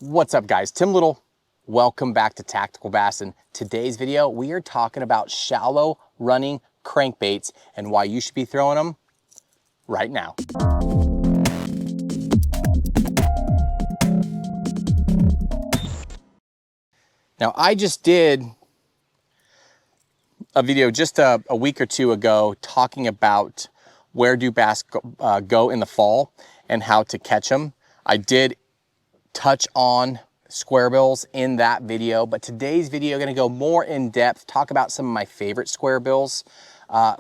What's up guys, Tim Little. Welcome back to Tactical Bassin. Today's video, we are talking about shallow running crankbaits and why you should be throwing them right now. Now I just did a video just a week or two ago talking about where do bass go in the fall and how to catch them. I did touch on square bills in that video, but today's video I'm going to go more in depth, talk about some of my favorite square bills.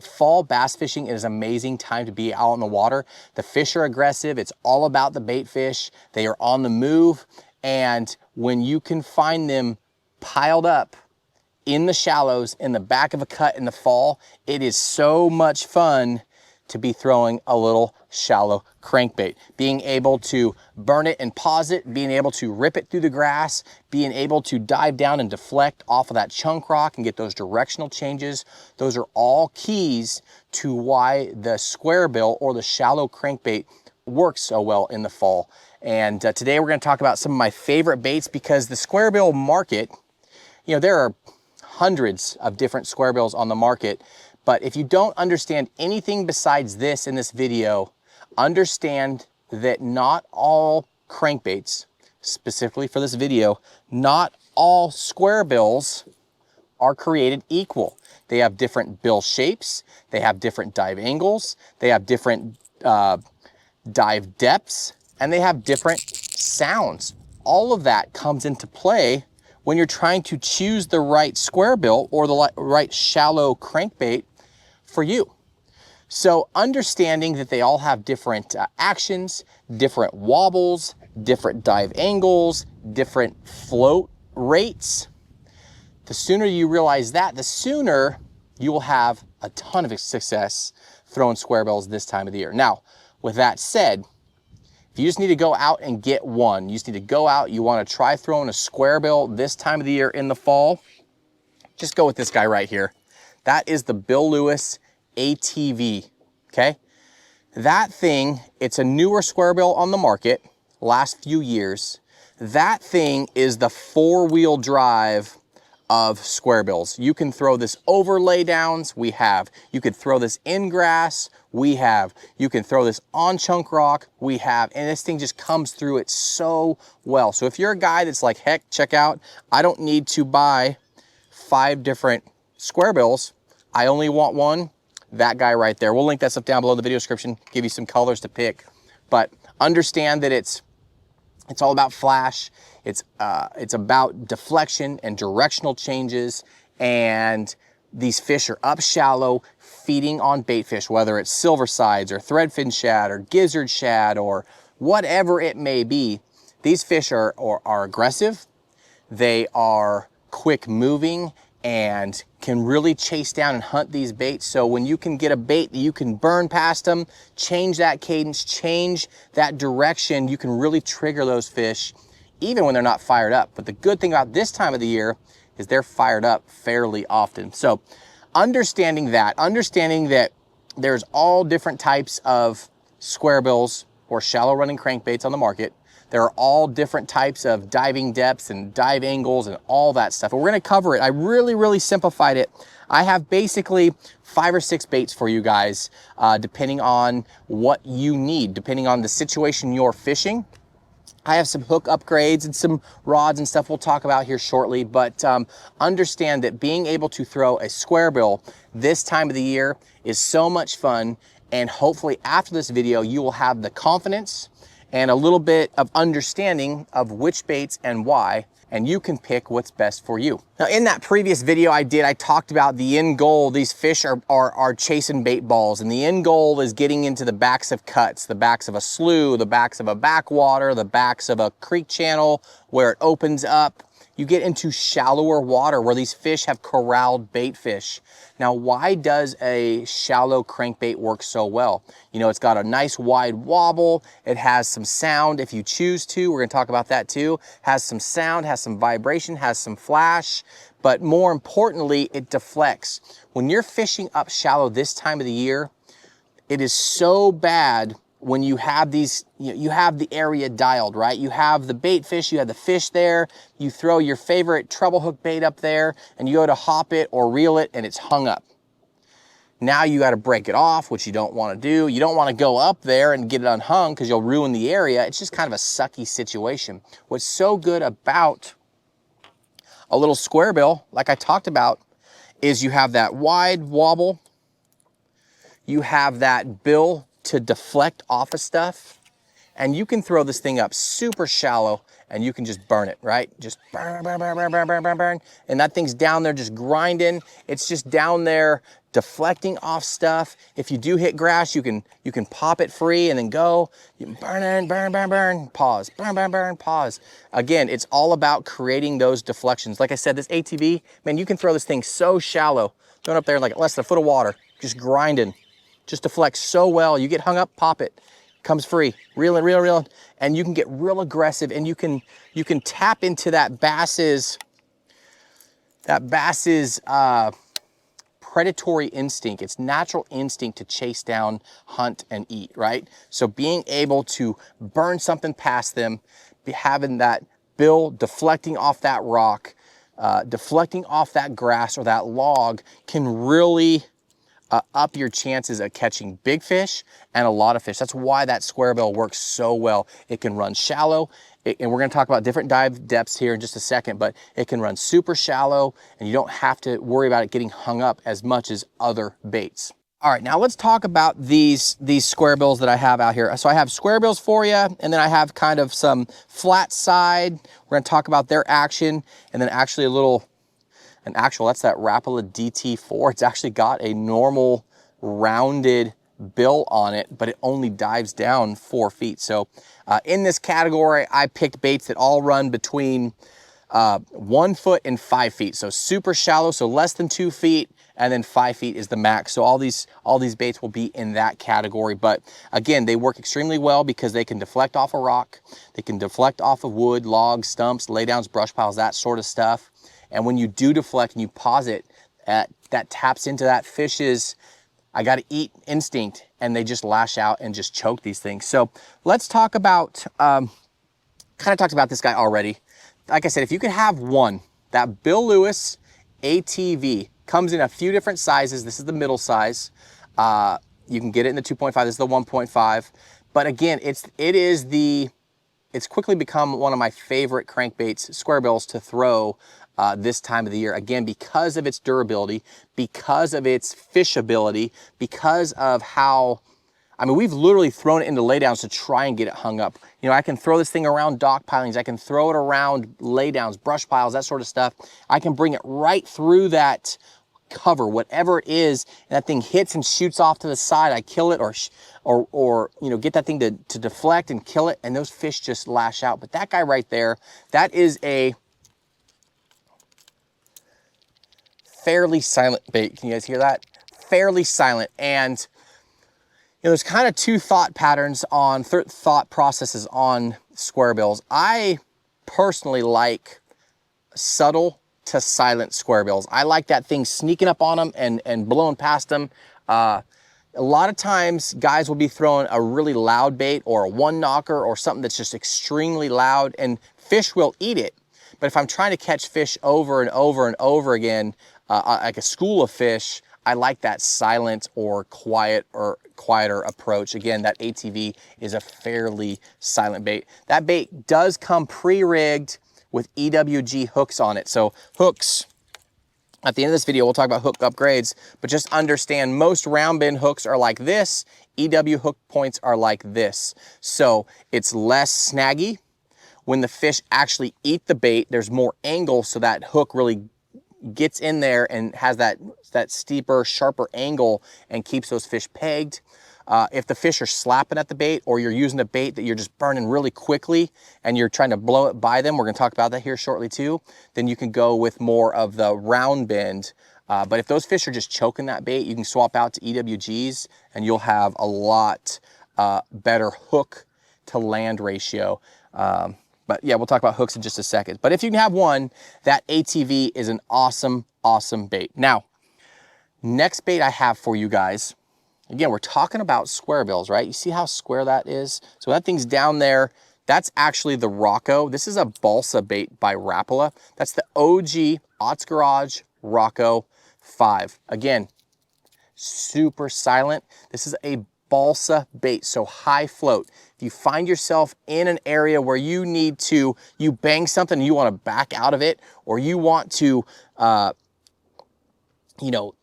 Fall bass fishing is an amazing time to be out on the water. The fish are aggressive. It's all about the bait fish. They are on the move, and when you can find them piled up in the shallows in the back of a cut in the fall, it is so much fun to be throwing a little shallow crankbait. Being able to burn it and pause it, being able to rip it through the grass, being able to dive down and deflect off of that chunk rock and get those directional changes. Those are all keys to why the square bill or the shallow crankbait works so well in the fall. And today we're gonna talk about some of my favorite baits, because the square bill market, you know, there are hundreds of different square bills on the market. But if you don't understand anything besides this in this video, understand that not all crankbaits, specifically for this video, not all square bills are created equal. They have different bill shapes, they have different dive angles, they have different dive depths, and they have different sounds. All of that comes into play when you're trying to choose the right square bill or the right shallow crankbait for you. So understanding that they all have different actions, different wobbles, different dive angles, different float rates, the sooner you realize that, the sooner you will have a ton of success throwing square bills this time of the year. Now, with that said, if you just need to go out and get one, you just need to go out, you want to try throwing a square bill this time of the year in the fall, just go with this guy right here. That is the Bill Lewis ATV, okay? That thing, it's a newer square bill on the market, last few years. That thing is the four-wheel drive of square bills. You can throw this over laydowns, we have. You could throw this in grass, we have. You can throw this on chunk rock, we have. And this thing just comes through it so well. So if you're a guy that's like, heck, check out, I don't need to buy 5 different square bills, I only want one, that guy right there. We'll link that stuff down below in the video description, give you some colors to pick. But understand that it's all about flash, it's about deflection and directional changes, and these fish are up shallow feeding on bait fish, whether it's silver sides or threadfin shad or gizzard shad or whatever it may be. These fish are aggressive, they are quick moving, and can really chase down and hunt these baits. So when you can get a bait that you can burn past them, change that cadence, change that direction, you can really trigger those fish even when they're not fired up. But the good thing about this time of the year is they're fired up fairly often. So understanding that there's all different types of square bills or shallow running crankbaits on the market. There are all different types of diving depths and dive angles and all that stuff. And we're gonna cover it. I really simplified it. I have basically 5 or 6 baits for you guys, depending on what you need, depending on the situation you're fishing. I have some hook upgrades and some rods and stuff we'll talk about here shortly, but understand that being able to throw a square bill this time of the year is so much fun, and hopefully after this video, you will have the confidence and a little bit of understanding of which baits and why, and you can pick what's best for you. Now, in that previous video I talked about the end goal. These fish are chasing bait balls, and the end goal is getting into the backs of cuts, the backs of a slough, the backs of a backwater, the backs of a creek channel where it opens up. You get into shallower water where these fish have corralled bait fish. Now, why does a shallow crankbait work so well? You know, it's got a nice wide wobble. It has some sound if you choose to. We're gonna talk about that too. Has some sound, has some vibration, has some flash, but more importantly, it deflects. When you're fishing up shallow this time of the year, it is so bad when you have these, you have the area dialed, right? You have the bait fish, you have the fish there, you throw your favorite treble hook bait up there, and you go to hop it or reel it, and it's hung up. Now you got to break it off, which you don't want to do. You don't want to go up there and get it unhung because you'll ruin the area. It's just kind of a sucky situation. What's so good about a little square bill, like I talked about, is you have that wide wobble, you have that bill to deflect off of stuff, and you can throw this thing up super shallow and you can just burn it, right? Just burn, burn, burn, burn, burn, burn, burn, burn. And that thing's down there just grinding. It's just down there deflecting off stuff. If you do hit grass, you can pop it free and then go. You can burn, burn, burn, burn, pause, burn, burn, burn, pause. Again, it's all about creating those deflections. Like I said, this ATV, man, you can throw this thing so shallow, going up there like less than a foot of water, just grinding, just deflects so well. You get hung up, pop it. Comes free, reeling, reeling, reeling, and you can get real aggressive, and you can tap into that bass's predatory instinct. It's natural instinct to chase down, hunt, and eat, right? So being able to burn something past them, having that bill deflecting off that rock, deflecting off that grass or that log can really up your chances of catching big fish and a lot of fish. That's why that square bill works so well. It can run shallow, and we're gonna talk about different dive depths here in just a second, but it can run super shallow and you don't have to worry about it getting hung up as much as other baits. All right, now let's talk about these square bills that I have out here. So I have square bills for you, and then I have kind of some flat side. We're gonna talk about their action, and then actually that's that Rapala DT4. It's actually got a normal rounded bill on it, but it only dives down 4 feet. So in this category, I picked baits that all run between 1 foot and 5 feet. So super shallow, so less than 2 feet, and then 5 feet is the max. So all these baits will be in that category. But again, they work extremely well because they can deflect off a rock, they can deflect off of wood, logs, stumps, laydowns, brush piles, that sort of stuff. And when you do deflect and you pause it, that taps into that fish's I gotta eat instinct, and they just lash out and just choke these things. So let's talk about, kind of talked about this guy already. Like I said, if you could have one, that Bill Lewis ATV comes in a few different sizes. This is the middle size. You can get it in the 2.5, this is the 1.5. But again, it's quickly become one of my favorite crankbaits, square bills, to throw this time of the year. Again, because of its durability, because of its fishability, because of how, I mean, we've literally thrown it into laydowns to try and get it hung up. You know, I can throw this thing around dock pilings. I can throw it around laydowns, brush piles, that sort of stuff. I can bring it right through that cover, whatever it is, and that thing hits and shoots off to the side. I kill it, or you know, get that thing to deflect and kill it, and those fish just lash out. But that guy right there, that is a fairly silent bait. Can you guys hear that? Fairly silent. And you know, there's kind of two thought processes on square bills. I personally like subtle to silent square bills. I like that thing sneaking up on them and blowing past them. A lot of times guys will be throwing a really loud bait or a one knocker or something that's just extremely loud, and fish will eat it. But if I'm trying to catch fish over and over and over again, like a school of fish, I like that silent or quieter approach. Again, that ATV is a fairly silent bait. That bait does come pre-rigged with EWG hooks on it. So hooks, at the end of this video, we'll talk about hook upgrades, but just understand most round bend hooks are like this. EW hook points are like this. So it's less snaggy. When the fish actually eat the bait, there's more angle, so that hook really gets in there and has that steeper, sharper angle and keeps those fish pegged. If the fish are slapping at the bait, or you're using a bait that you're just burning really quickly and you're trying to blow it by them, we're gonna talk about that here shortly too, then you can go with more of the round bend. But if those fish are just choking that bait, you can swap out to EWGs and you'll have a lot better hook to land ratio. But yeah, we'll talk about hooks in just a second. But if you can have one, that ATV is an awesome, awesome bait. Now, next bait I have for you guys Again, we're talking about square bills, right? You see how square that is? So that thing's down there. That's actually the Rocco. This is a balsa bait by Rapala. That's the OG Otts Garage Rocco 5. Again, super silent. This is a balsa bait, so high float. If you find yourself in an area where you need to, you bang something and you want to back out of it, or you want to, you know,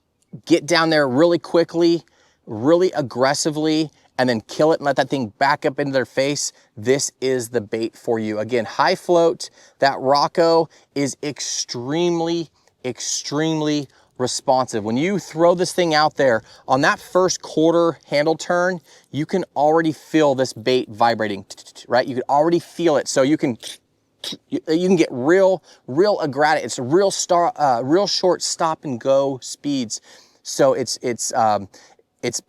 get down there really quickly, really aggressively, and then kill it and let that thing back up into their face, this is the bait for you. Again, high float. That Rocco is extremely, extremely responsive. When you throw this thing out there, on that first quarter handle turn, you can already feel this bait vibrating, right? You can already feel it. So you can get real aggressive. It's a real short stop and go speeds. So it's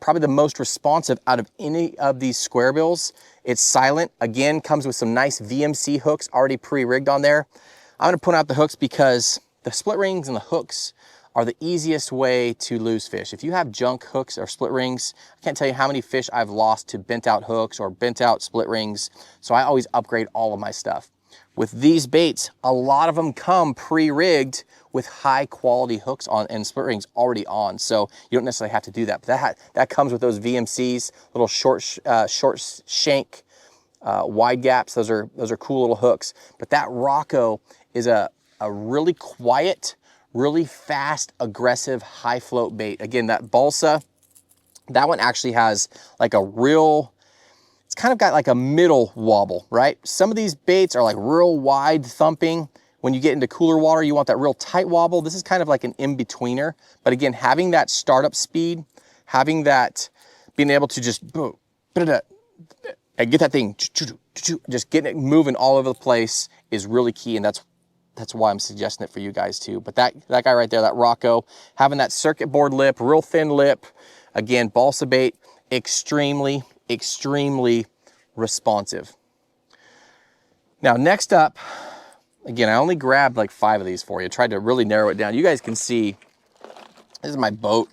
probably the most responsive out of any of these square bills. It's silent. Again, comes with some nice VMC hooks already pre-rigged on there. I'm gonna point out the hooks because the split rings and the hooks are the easiest way to lose fish. If you have junk hooks or split rings, I can't tell you how many fish I've lost to bent out hooks or bent out split rings. So I always upgrade all of my stuff. With these baits, a lot of them come pre-rigged with high quality hooks on and split rings already on. So you don't necessarily have to do that. But that comes with those VMCs, little short shank, wide gaps. Those are cool little hooks. But that Rocco is a really quiet, really fast, aggressive, high float bait. Again, that balsa, that one actually has like a real, it's kind of got like a middle wobble, right? Some of these baits are like real wide thumping. When you get into cooler water, you want that real tight wobble. This is kind of like an in-betweener. But again, having that startup speed, having that, being able to just and get that thing, just getting it moving all over the place is really key. And that's why I'm suggesting it for you guys too. But that guy right there, that Rocco, having that circuit board lip, real thin lip, again, balsa bait, extremely, extremely responsive. Now, next up, again, I only grabbed like 5 of these for you. Tried to really narrow it down. You guys can see, this is my boat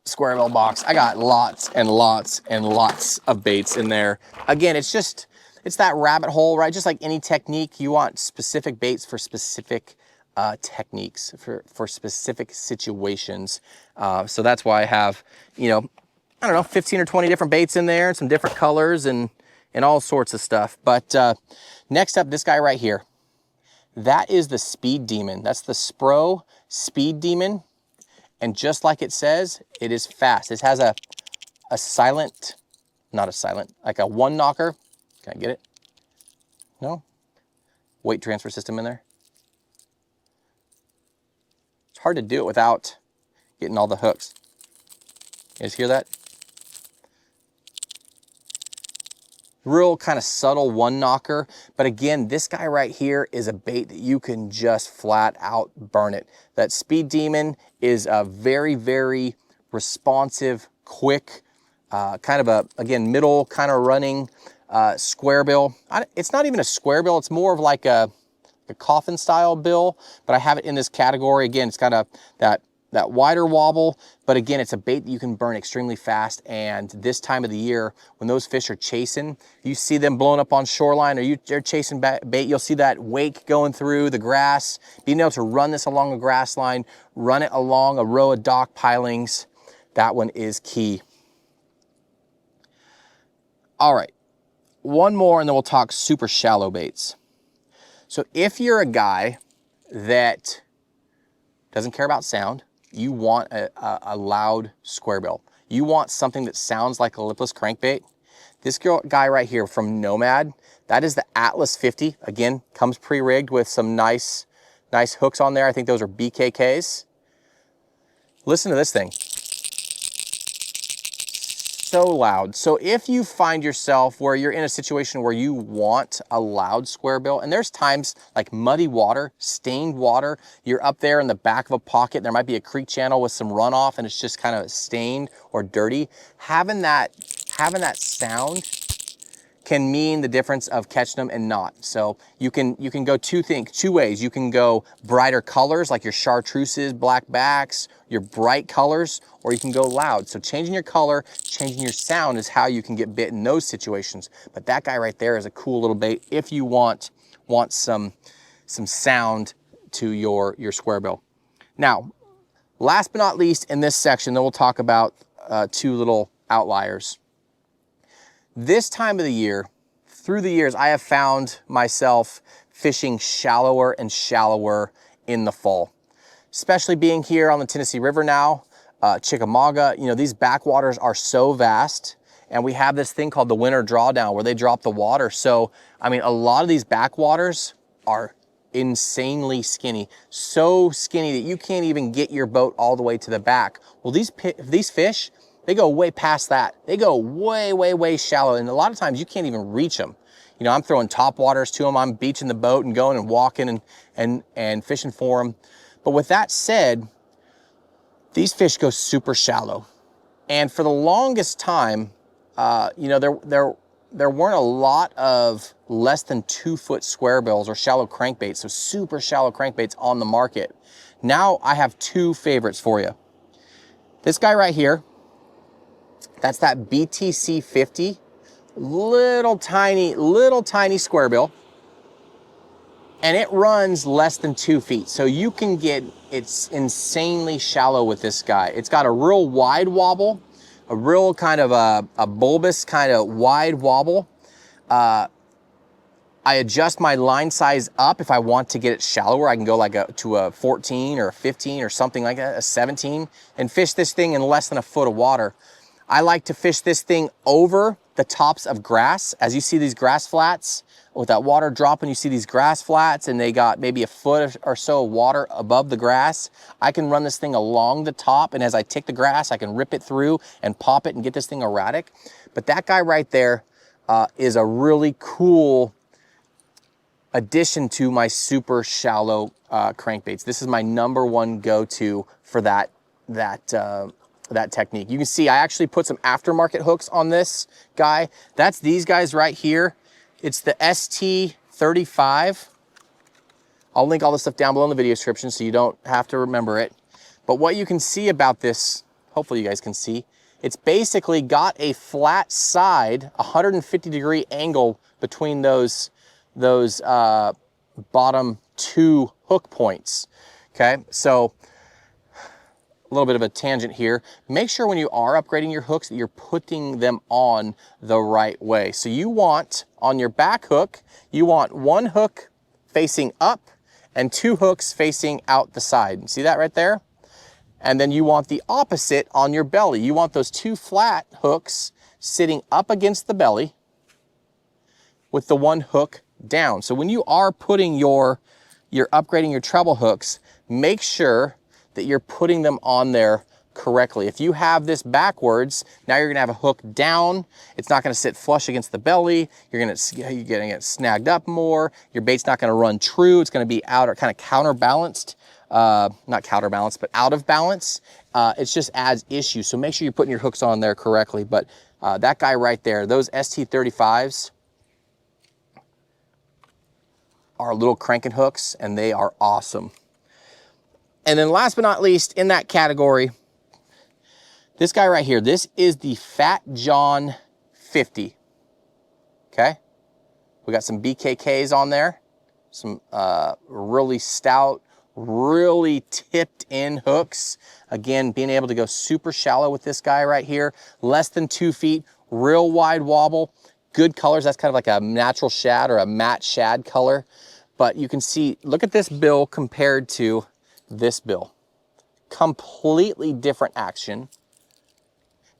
square bill box. I got lots and lots and lots of baits in there. Again, it's that rabbit hole, right? Just like any technique, you want specific baits for specific techniques, for specific situations. So that's why I have, you know, I don't know, 15 or 20 different baits in there, some different colors and all sorts of stuff. But next up, this guy right here, that is the Speed Demon. That's the Spro Speed Demon. And just like it says, it is fast. This has a silent, not a silent, like a one knocker. Can I get it? No? Weight transfer system in there. It's hard to do it without getting all the hooks. You guys hear that? Real kind of subtle one knocker. But again, this guy right here is a bait that you can just flat out burn it. That Speed Demon is a very, very responsive, quick, kind of a, again, middle kind of running square bill. It's not even a square bill. It's more of like a coffin style bill, but I have it in this category. Again, it's got that wider wobble, but again, it's a bait that you can burn extremely fast. And this time of the year, when those fish are chasing, you see them blowing up on shoreline, or they're chasing bait, you'll see that wake going through the grass. Being able to run this along a grass line, run it along a row of dock pilings, that one is key. All right, one more and then we'll talk super shallow baits. So if you're a guy that doesn't care about sound, you want a loud square bill. You want something that sounds like a lipless crankbait. This guy right here from Nomad, that is the Atlas 50. Again, comes pre-rigged with some nice hooks on there. I think those are BKKs. Listen to this thing. So loud. So if you find yourself where you're in a situation where you want a loud square bill, and there's times like muddy water, stained water, you're up there in the back of a pocket, there might be a creek channel with some runoff and it's just kind of stained or dirty, having that sound can mean the difference of catching them and not. So you can go two ways. You can go brighter colors like your chartreuses, black backs, your bright colors, or you can go loud. So changing your color, changing your sound is how you can get bit in those situations. But that guy right there is a cool little bait if you want some sound to your square bill. Now, last but not least in this section, then we'll talk about two little outliers. This time of the year, through the years, I have found myself fishing shallower and shallower in the fall, especially being here on the Tennessee River now, Chickamauga. You know, these backwaters are so vast, and we have this thing called the winter drawdown where they drop the water. So, I mean, a lot of these backwaters are insanely skinny, so skinny that you can't even get your boat all the way to the back. Well, these fish, they go way past that. They go way, way, way shallow. And a lot of times you can't even reach them. You know, I'm throwing top waters to them. I'm beaching the boat and going and walking and fishing for them. But with that said, these fish go super shallow. And for the longest time, you know, there weren't a lot of less than 2 foot square bills or shallow crankbaits, so super shallow crankbaits on the market. Now I have two favorites for you. This guy right here, that's that BTC 50, little tiny square bill, and it runs less than 2 feet. So you can get, it's insanely shallow with this guy. It's got a real wide wobble, a real kind of a bulbous kind of wide wobble. I adjust my line size up if I want to get it shallower. I can go like to a 14 or a 15 or something like that, a 17, and fish this thing in less than a foot of water. I like to fish this thing over the tops of grass. As you see these grass flats, with that water dropping, you see these grass flats and they got maybe a foot or so of water above the grass. I can run this thing along the top, and as I tick the grass, I can rip it through and pop it and get this thing erratic. But that guy right there is a really cool addition to my super shallow crankbaits. This is my #1 go-to for that technique. You can see I actually put some aftermarket hooks on this guy. That's these guys right here. It's the ST35. I'll link all this stuff down below in the video description so you don't have to remember it. But what you can see about this, hopefully you guys can see, it's basically got a flat side, 150-degree angle between those bottom 2 hook points. Okay, so a little bit of a tangent here. Make sure when you are upgrading your hooks that you're putting them on the right way. So you want, on your back hook, you want 1 hook facing up and 2 hooks facing out the side. See that right there? And then you want the opposite on your belly. You want those 2 flat hooks sitting up against the belly with the 1 hook down. So when you are putting you're upgrading your treble hooks, make sure that you're putting them on there correctly. If you have this backwards, now you're gonna have a hook down. It's not gonna sit flush against the belly. You're gonna get snagged up more. Your bait's not gonna run true. It's gonna be out or kind of counterbalanced. Not counterbalanced, but out of balance. It just adds issues. So make sure you're putting your hooks on there correctly. But that guy right there, those ST35s are little cranking hooks, and they are awesome. And then last but not least in that category, this guy right here, this is the Fat John 50, okay? We got some BKKs on there, some really stout, really tipped in hooks. Again, being able to go super shallow with this guy right here, less than 2 feet, real wide wobble, good colors. That's kind of like a natural shad or a matte shad color. But you can see, look at this bill compared to this bill. Completely different action,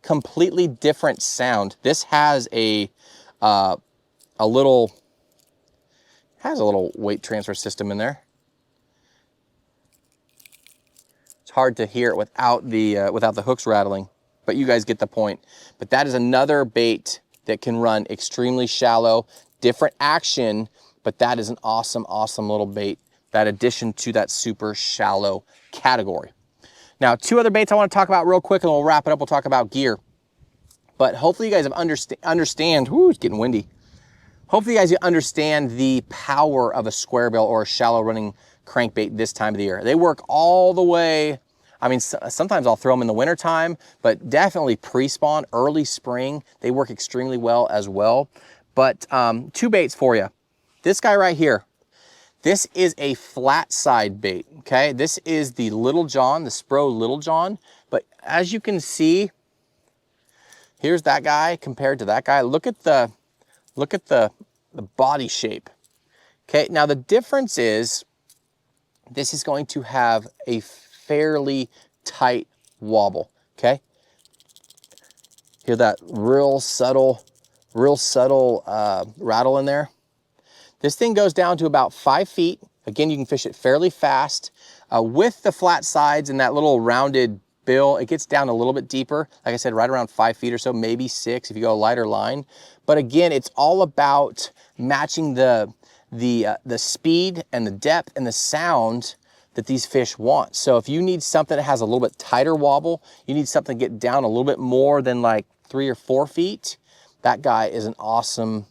completely different sound. This has a little weight transfer system in there. It's hard to hear it without the hooks rattling, but you guys get the point. But that is another bait that can run extremely shallow, different action, but that is an awesome, awesome little bait, that addition to that super shallow category. Now, 2 other baits I want to talk about real quick, and we'll wrap it up. We'll talk about gear. But hopefully you guys have understand, whoo, it's getting windy. hopefully you guys understand the power of a square bill or a shallow running crankbait this time of the year. They work all the way. I mean, sometimes I'll throw them in the wintertime, but definitely pre-spawn, early spring, they work extremely well as well. But two baits for you. This guy right here, this is a flat side bait, okay? This is the Little John, the Spro Little John. But as you can see, here's that guy compared to that guy. Look at the body shape. Okay, now the difference is this is going to have a fairly tight wobble, okay? Hear that real subtle rattle in there? This thing goes down to about 5 feet. Again, you can fish it fairly fast. With the flat sides and that little rounded bill, it gets down a little bit deeper. Like I said, right around 5 feet or so, maybe 6 if you go a lighter line. But again, it's all about matching the speed and the depth and the sound that these fish want. So if you need something that has a little bit tighter wobble, you need something to get down a little bit more than like 3 or 4 feet, that guy is an awesome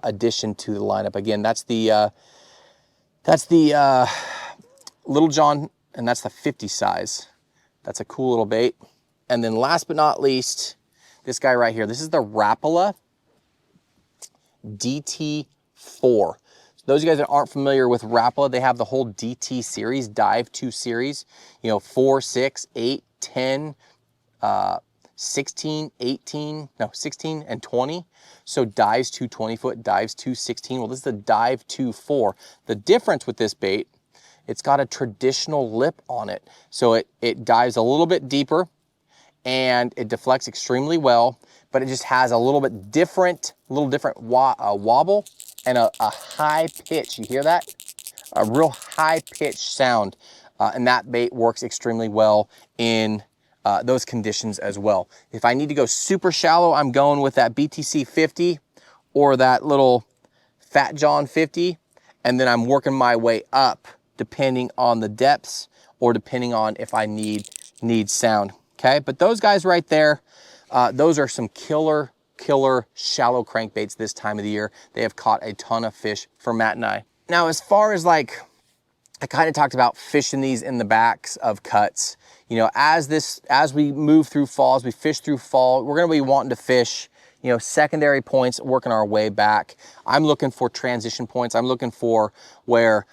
addition to the lineup. Again, that's the Little John, and that's the 50 size. That's a cool little bait. And then last but not least, this guy right here. This is the Rapala DT4. So those of you guys that aren't familiar with Rapala, they have the whole DT series, Dive 2 series, you know, 4, 6, 8, 10, 16, 18, no, 16 and 20. So dives to 20 foot, dives to 16. Well, this is the Dive 2-4. The difference with this bait, it's got a traditional lip on it. So it dives a little bit deeper and it deflects extremely well, but it just has a little different wobble and a high pitch. You hear that? A real high pitch sound. And that bait works extremely well in those conditions as well. If I need to go super shallow, I'm going with that BTC 50 or that little Fat John 50, and then I'm working my way up depending on the depths or depending on if I need sound. Okay, but those guys right there, those are some killer shallow crankbaits this time of the year. They have caught a ton of fish for Matt and I. Now, as far as like, I kind of talked about fishing these in the backs of cuts. You know, as we move through fall, as we fish through fall, we're gonna be wanting to fish, you know, secondary points, working our way back. I'm looking for transition points. I'm looking for where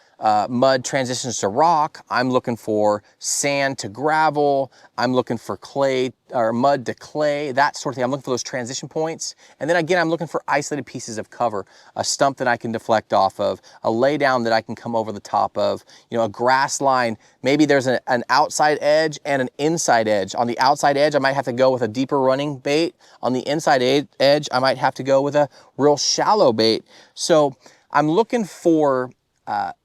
mud transitions to rock. I'm looking for sand to gravel. I'm looking for clay or mud to clay, that sort of thing. I'm looking for those transition points. And then again, I'm looking for isolated pieces of cover, a stump that I can deflect off of, a lay down that I can come over the top of, you know, a grass line. Maybe there's an outside edge and an inside edge. On the outside edge, I might have to go with a deeper running bait. On the inside edge, I might have to go with a real shallow bait. So I'm looking for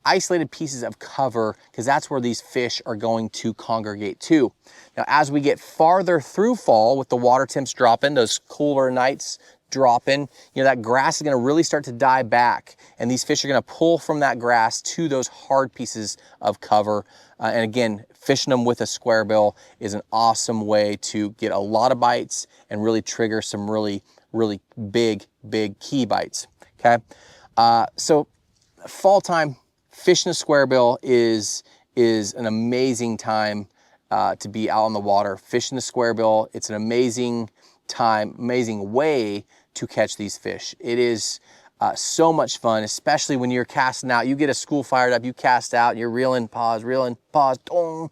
isolated pieces of cover because that's where these fish are going to congregate to. Now, as we get farther through fall with the water temps dropping, those cooler nights dropping, you know, that grass is going to really start to die back, and these fish are going to pull from that grass to those hard pieces of cover. And again, fishing them with a square bill is an awesome way to get a lot of bites and really trigger some really big key bites. Okay, so fall time, fishing a square bill is an amazing time to be out on the water. Fishing the square bill, it's an amazing time, amazing way to catch these fish. It is so much fun, especially when you're casting out. You get a school fired up, you cast out, you're reeling, pause, dong,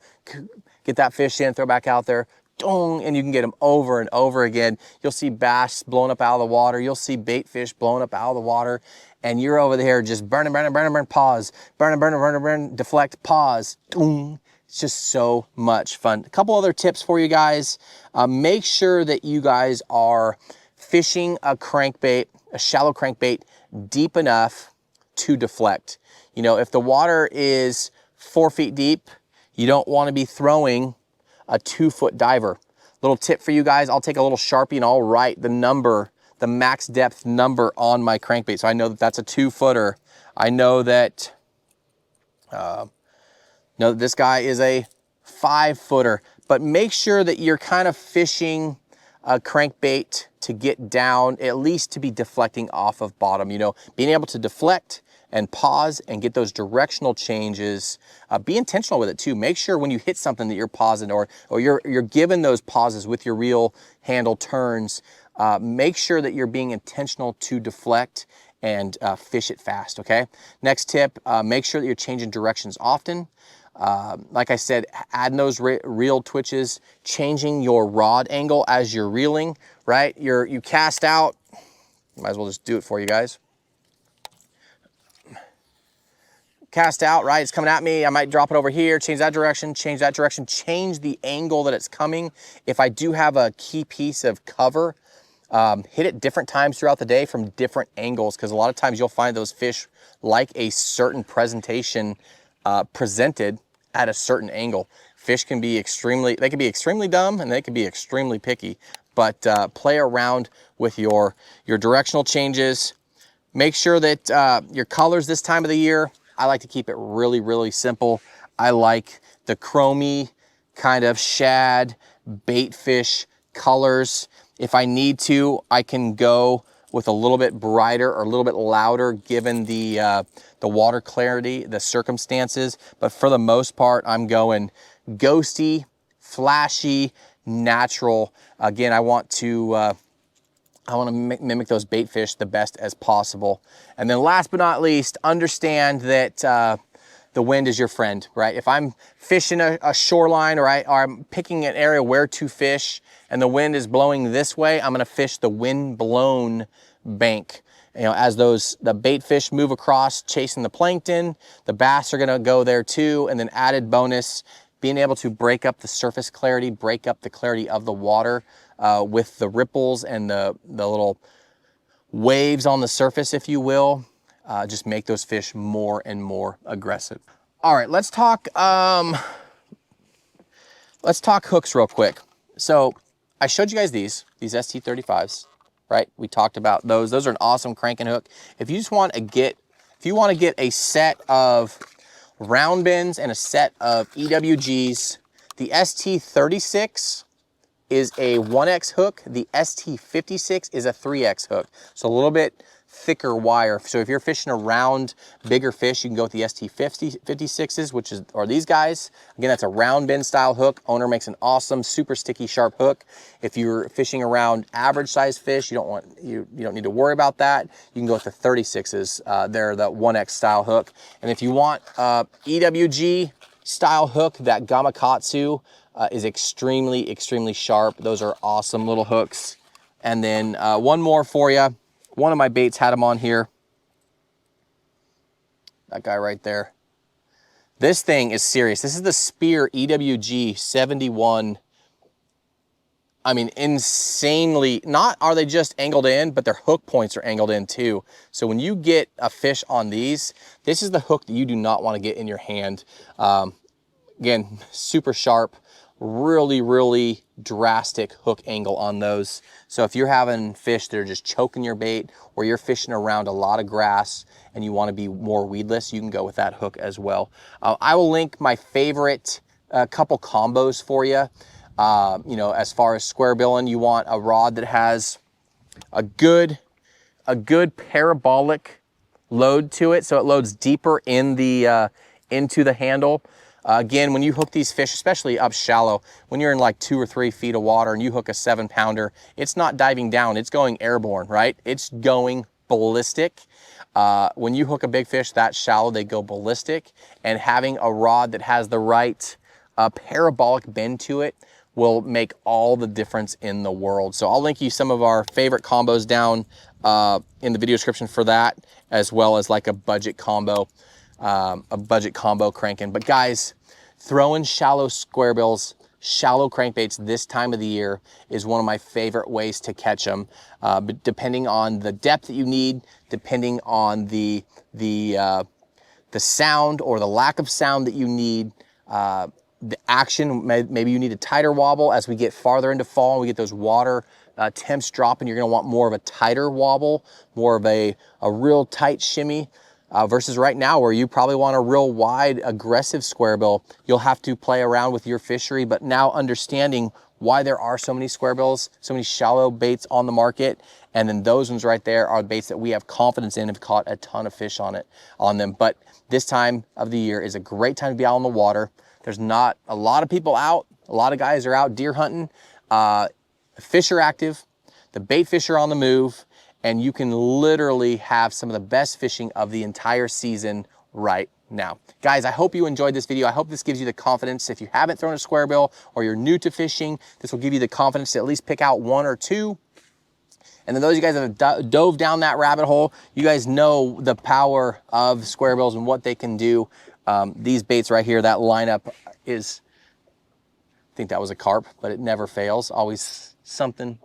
get that fish in, throw back out there, dong, and you can get them over and over again. You'll see bass blown up out of the water. You'll see bait fish blown up out of the water. And you're over there just burn, pause, burn, deflect, pause, dong. It's just so much fun. A couple other tips for you guys. Make sure that you guys are fishing a crankbait, a shallow crankbait, deep enough to deflect. You know, if the water is 4 feet deep, you don't want to be throwing a 2-foot diver. Little tip for you guys, I'll take a little Sharpie and I'll write the number, the max depth number on my crankbait. So I know that that's a 2-footer. I know that, this guy is a 5-footer, but make sure that you're kind of fishing crankbait to get down, at least to be deflecting off of bottom. You know, being able to deflect and pause and get those directional changes. Be intentional with it too. Make sure when you hit something that you're pausing, or you're given those pauses with your reel handle turns. Make sure that you're being intentional to deflect and fish it fast, okay? Next tip, make sure that you're changing directions often. Like I said, adding those reel twitches, changing your rod angle as you're reeling, right? You cast out, might as well just do it for you guys. Cast out, right? It's coming at me. I might drop it over here, change that direction, change the angle that it's coming. If I do have a key piece of cover, hit it different times throughout the day from different angles, because a lot of times you'll find those fish like a certain presentation presented at a certain angle. Fish can be extremely dumb, and they can be extremely picky, but play around with your directional changes. Make sure that your colors this time of the year, I like to keep it really, really simple. I like the chromey kind of shad, bait fish colors. If I need to, I can go with a little bit brighter or a little bit louder given the water clarity, the circumstances. But for the most part, I'm going ghosty, flashy, natural. Again, I want to mimic those bait fish the best as possible. And then last but not least, understand that the wind is your friend, right? If I'm fishing a shoreline, or I'm picking an area where to fish and the wind is blowing this way, I'm gonna fish the wind blown bank. You know, as the bait fish move across chasing the plankton, the bass are gonna go there too. And then added bonus, being able to break up the surface clarity, break up the clarity of the water with the ripples and the little waves on the surface, if you will, just make those fish more and more aggressive. All right, let's talk hooks real quick. So I showed you guys these ST35s, right? We talked about those. Those are an awesome cranking hook. If you want to get a set of round bends and a set of EWGs, the ST36 is a 1X hook. The ST56 is a 3X hook. So a little bit thicker wire. So if you're fishing around bigger fish, you can go with the ST56s, are these guys. Again, that's a round bend style hook. Owner makes an awesome, super sticky, sharp hook. If you're fishing around average size fish, you don't need to worry about that. You can go with the 36s. They're the 1X style hook. And if you want EWG style hook, that Gamakatsu is extremely, extremely sharp. Those are awesome little hooks. And then one more for you. One of my baits had them on here. That guy right there. This thing is serious. This is the Spear EWG 71. I mean, insanely, not are they just angled in, but their hook points are angled in too. So when you get a fish on these, this is the hook that you do not want to get in your hand. Again, super sharp, really, really drastic hook angle on those. So if you're having fish that are just choking your bait, or you're fishing around a lot of grass and you want to be more weedless, you can go with that hook as well. I will link my favorite couple combos for you. You know, as far as square billing, you want a rod that has a good parabolic load to it, so it loads deeper in the into the handle. Again, when you hook these fish, especially up shallow, when you're in like 2 or 3 feet of water and you hook a 7-pounder, it's not diving down, it's going airborne, right? It's going ballistic. When you hook a big fish that shallow, they go ballistic, and having a rod that has the right parabolic bend to it will make all the difference in the world. So I'll link you some of our favorite combos down in the video description for that, as well as like a budget combo cranking. But guys, throwing shallow square bills, shallow crankbaits this time of the year is one of my favorite ways to catch them. But depending on the depth that you need, depending on the sound or the lack of sound that you need, the action, maybe you need a tighter wobble. As we get farther into fall and we get those water temps dropping, you're gonna want more of a tighter wobble, more of a real tight shimmy. Versus right now where you probably want a real wide, aggressive square bill. You'll have to play around with your fishery, but now understanding why there are so many square bills, so many shallow baits on the market. And then those ones right there are baits that we have confidence in, have caught a ton of fish on them. But this time of the year is a great time to be out on the water. There's not a lot of people out. A lot of guys are out deer hunting. Fish are active. The bait fish are on the move. And you can literally have some of the best fishing of the entire season right now. Guys, I hope you enjoyed this video. I hope this gives you the confidence. If you haven't thrown a square bill or you're new to fishing, this will give you the confidence to at least pick out one or two. And then those of you guys that have dove down that rabbit hole, you guys know the power of square bills and what they can do. These baits right here, that lineup is, I think that was a carp, but it never fails. Always something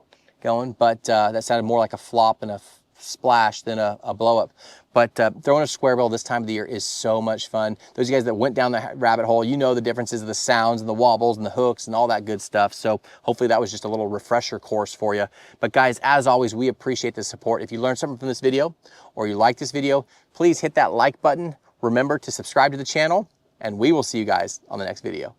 going, but that sounded more like a flop and a splash than a blow up. But throwing a square bill this time of the year is so much fun. Those of you guys that went down the rabbit hole, you know the differences of the sounds and the wobbles and the hooks and all that good stuff. So hopefully that was just a little refresher course for you. But guys, as always, we appreciate the support. If you learned something from this video or you like this video, please hit that like button. Remember to subscribe to the channel, and we will see you guys on the next video.